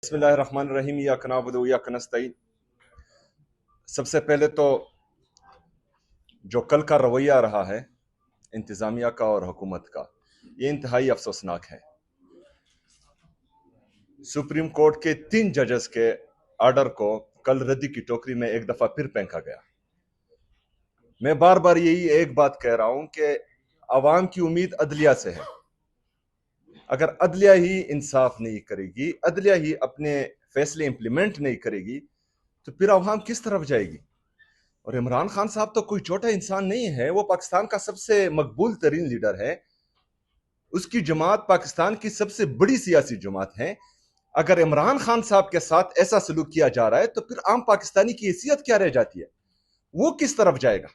बिस्मिल्लाहिर्रहमानिर्रहीम इय्याका नअबुदु व इय्याका नस्तईन। सबसे पहले तो जो कल का रवैया रहा है इंतज़ामिया का और हुकूमत का, ये इंतहाई अफसोसनाक है। सुप्रीम कोर्ट के 3 जजेस के आर्डर को कल रद्दी की टोकरी में एक दफा फिर फेंका गया। मैं बार बार यही एक बात कह रहा हूं कि अवाम की उम्मीद अदलिया से है। अगर अदलिया ही इंसाफ नहीं करेगी, अदलिया ही अपने फैसले इंप्लीमेंट नहीं करेगी, तो फिर अवाम किस तरफ जाएगी? और इमरान खान साहब तो कोई छोटा इंसान नहीं है, वो पाकिस्तान का सबसे मकबूल तरीन लीडर है। उसकी जमात पाकिस्तान की सबसे बड़ी सियासी जमात है। अगर इमरान खान साहब के साथ ऐसा सलूक किया जा रहा है तो फिर आम पाकिस्तानी की हैसियत क्या रह जाती है? वो किस तरफ जाएगा?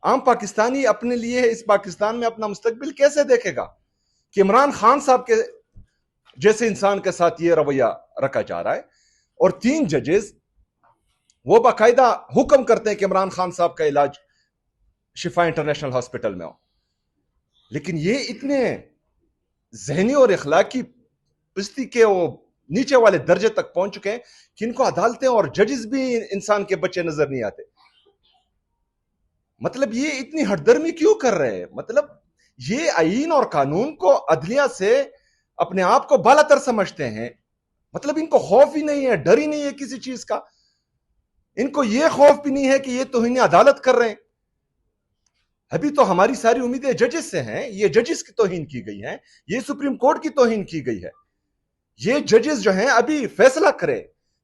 आम पाकिस्तानी अपने लिए इस पाकिस्तान में अपना मुस्तकबिल कैसे देखेगा कि इमरान खान साहब के जैसे इंसान के साथ ये रवैया रखा जा रहा है? और 3 जजेस वो बाकायदा हुक्म करते हैं कि इमरान खान साहब का इलाज शिफा इंटरनेशनल हॉस्पिटल में हो, लेकिन ये इतने जहनी और इखलाकी पिस्ती के वो नीचे वाले दर्जे तक पहुंच चुके हैं कि इनको अदालतें और जजेस भी इंसान के बच्चे नजर नहीं आते। मतलब ये इतनी हटदर्मी क्यों कर रहे हैं? मतलब ये आईन और कानून को अदलिया से अपने आप को बालातर समझते हैं। मतलब इनको खौफ ही नहीं है, डर ही नहीं है किसी चीज का। इनको ये खौफ भी नहीं है कि ये तौहीन अदालत कर रहे हैं। अभी तो हमारी सारी उम्मीदें जजेस से हैं। ये जजेस की तौहीन की गई है, ये सुप्रीम कोर्ट की तौहीन की गई है। ये जजेस जो हैं अभी फैसला करें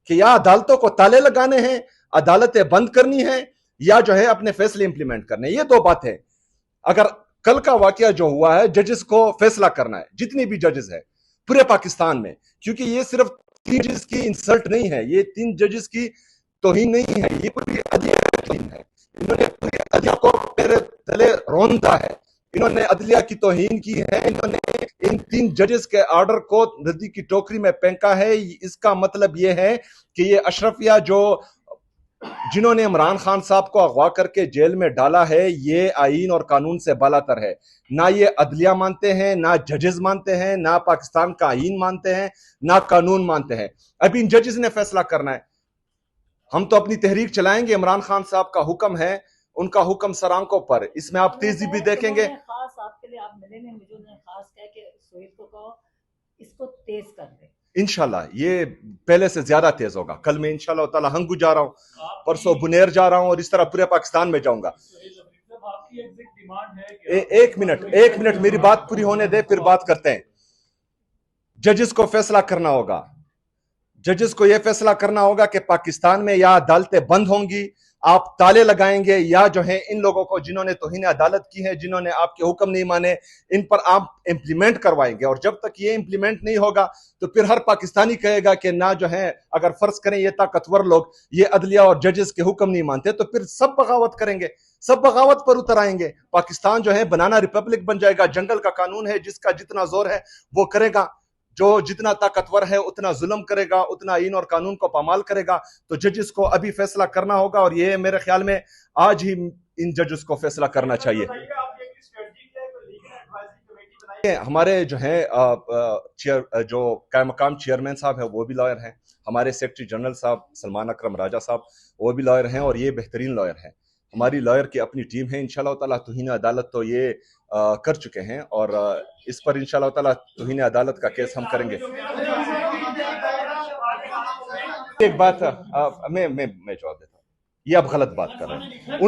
कि या अदालतों को ताले लगाने हैं, अदालतें बंद करनी है, या जो है अपने फैसले इंप्लीमेंट करने। ये 2 बातें। अगर कल का वाकया जो हुआ है, जजेस को फैसला करना है, जितनी भी जजेस है पूरे पाकिस्तान में, क्योंकि ये सिर्फ 3 जजेस की इंसल्ट नहीं है, ये 3 जजेस की तौहीन नहीं है, ये पूरी अदलिया की तौहीन है। इन्होंने पूरी अदलिया को मेरे तले रौंदा है, इन्होंने अदलिया की तौहीन की है। इन्होंने इन 3 जजेस के आर्डर को रद्दी की टोकरी में फेंका है। इसका मतलब यह है कि ये अशरफिया जो जिन्होंने इमरान खान साहब को अगवा करके जेल में डाला है, ये आईन और कानून से बालातर है। ना ये अदलिया मानते हैं, ना जजेस मानते हैं, ना पाकिस्तान का आईन मानते हैं, ना कानून मानते हैं। अभी इन जजेस ने फैसला करना है। हम तो अपनी तहरीक चलाएंगे, इमरान खान साहब का हुक्म है, उनका हुक्म सर आंखों पर। इसमें आप तेजी भी देखेंगे। खास आपके लिए आप मिले नहीं, मुझे उन्होंने खास कहा कि सोहेल को कहो इसको तेज कर दे। इंशाल्लाह ये पहले से ज्यादा तेज होगा। कल मैं इंशाल्लाह ताला हंगू जा रहा हूँ, परसों बुनेर जा रहा हूँ, और इस तरह पूरे पाकिस्तान में जाऊंगा। एक मिनट मेरी बात पूरी होने दे, फिर बात करते हैं। जजेस को फैसला करना होगा, जजेस को यह फैसला करना होगा कि पाकिस्तान में या अदालतें बंद होंगी, आप ताले लगाएंगे, या जो है इन लोगों को जिन्होंने तौहीन अदालत की है, जिन्होंने आपके हुक्म नहीं माने, इन पर आप इंप्लीमेंट करवाएंगे। और जब तक ये इंप्लीमेंट नहीं होगा तो फिर हर पाकिस्तानी कहेगा कि ना जो है, अगर फर्ज करें ये ताकतवर लोग ये अदलिया और जजेस के हुक्म नहीं मानते, तो फिर सब बगावत करेंगे, सब बगावत पर उतर आएंगे। पाकिस्तान जो है बनाना रिपब्लिक बन जाएगा। जंगल का कानून है, जिसका जितना जोर है वो करेगा, जो जितना ताकतवर है उतना जुल्म करेगा, उतना आईन और कानून को पामाल करेगा। तो जजेस को अभी फैसला करना होगा, और ये मेरे ख्याल में आज ही इन जजेस को फैसला करना चाहिए। हमारे जो है जो कायम मकाम चेयरमैन साहब है वो भी लॉयर हैं, हमारे सेक्रेटरी जनरल साहब सलमान अकरम राजा साहब वो भी लॉयर हैं, और ये बेहतरीन लॉयर हैं। हमारी लॉयर की अपनी टीम है। इंशाल्लाह ताला तौहीन अदालत तो ये कर चुके हैं, और इस पर इंशाल्लाह ताला तौहीन अदालत का केस हम करेंगे। एक बात मैं जवाब देता हूँ, ये आप गलत बात कर रहे हैं।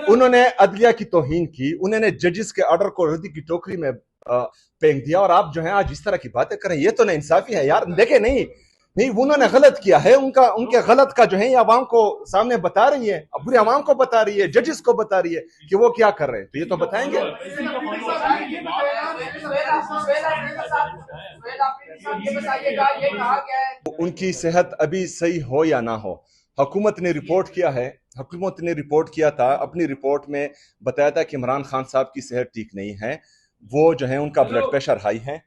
उन्होंने अदलिया की तौहीन की, उन्होंने जजेस के ऑर्डर को रद्दी की टोकरी में फेंक दिया, और आप जो है आज इस तरह की बातें करें, ये तो ना इंसाफी है यार। देखे नहीं उन्होंने गलत किया है, उनके गलत का जो है ये आवाम को सामने बता रही है, अब पूरी आवाम को बता रही है, जजेस को बता रही है कि वो क्या कर रहे हैं, तो ये तो बताएंगे। उनकी सेहत अभी सही हो या ना हो, हुकूमत ने रिपोर्ट किया है, हुकूमत ने रिपोर्ट किया था, अपनी रिपोर्ट में बताया था कि इमरान खान साहब की सेहत ठीक नहीं है, वो जो है उनका ब्लड प्रेशर हाई है।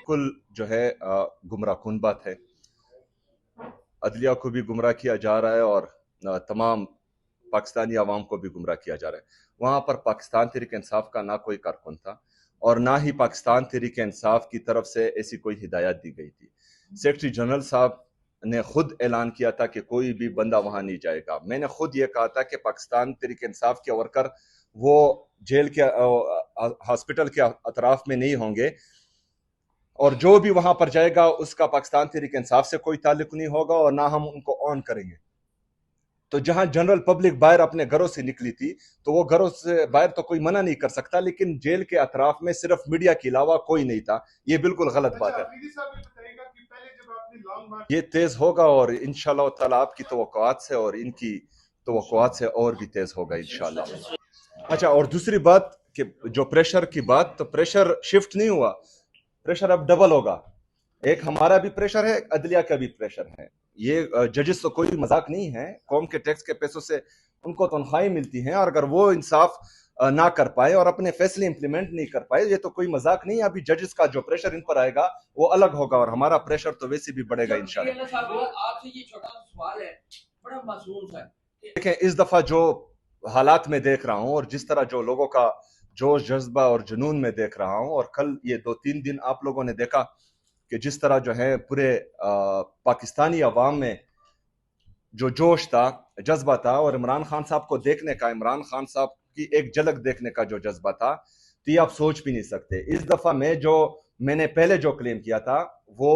कुल जो है गुमराह कुन बात है। अदलिया को भी गुमराह किया जा रहा है, और तमाम पाकिस्तानी आवाम को भी गुमराह किया जा रहा है। वहाँ पर पाकिस्तान तहरीक इंसाफ का ना कोई कारकुन था और ना ही पाकिस्तान तहरीक इंसाफ की तरफ से ऐसी कोई हिदायत दी गई थी। सेक्रेटरी जनरल साहब ने खुद ऐलान किया था कि कोई भी बंदा वहाँ नहीं जाएगा। मैंने खुद ये कहा था कि पाकिस्तान तहरीक इंसाफ के वर्कर वो जेल के हॉस्पिटल के अतराफ में नहीं होंगे और जो भी वहां पर जाएगा उसका पाकिस्तान तहरीक इंसाफ से कोई ताल्लुक नहीं होगा और ना हम उनको ऑन करेंगे। तो जहां जनरल पब्लिक बाहर अपने घरों से निकली थी तो वो घरों से बाहर तो कोई मना नहीं कर सकता, लेकिन जेल के अतराफ में सिर्फ मीडिया के अलावा कोई नहीं था। ये बिल्कुल गलत बात है। ये तेज होगा और इंशाल्लाह ताला आपकी तवक्कुआत से और इनकी तवक्कुआत से और भी तेज होगा इंशाल्लाह। अच्छा, और दूसरी बात कि जो प्रेशर की बात, तो प्रेशर शिफ्ट नहीं हुआ, प्रेशर अब डबल होगा। एक हमारा भी प्रेशर है, अदलिया का भी प्रेशर है। ये जजेस तो कोई मजाक नहीं है, कौम के टैक्स के पैसों से उनको तनख्वाहें मिलती हैं और अगर वो इंसाफ ना कर पाए और अपने फैसले इंप्लीमेंट नहीं कर पाए, ये तो कोई मजाक नहीं है। अभी जजेस का जो प्रेशर इन पर आएगा वो अलग होगा और हमारा प्रेशर तो वैसे भी बढ़ेगा इंशाल्लाह। आपसे ये छोटा सा सवाल है, बड़ा मासूम सा। देखें, इस दफा जो हालात में देख रहा हूं और जिस तरह जो लोगों का जोश जज्बा और जुनून में देख रहा हूं, और कल ये 2-3 दिन आप लोगों ने देखा कि जिस तरह जो है पूरे पाकिस्तानी अवाम में जो जोश था, जज्बा था, और इमरान खान साहब को देखने का, इमरान खान साहब की एक झलक देखने का जो जज्बा था, तो ये आप सोच भी नहीं सकते। इस दफा मैंने पहले जो क्लेम किया था वो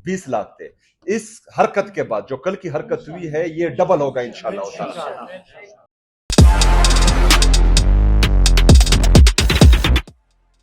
20 लाख थे। इस हरकत के बाद जो कल की हरकत हुई है ये डबल होगा इंशाल्लाह।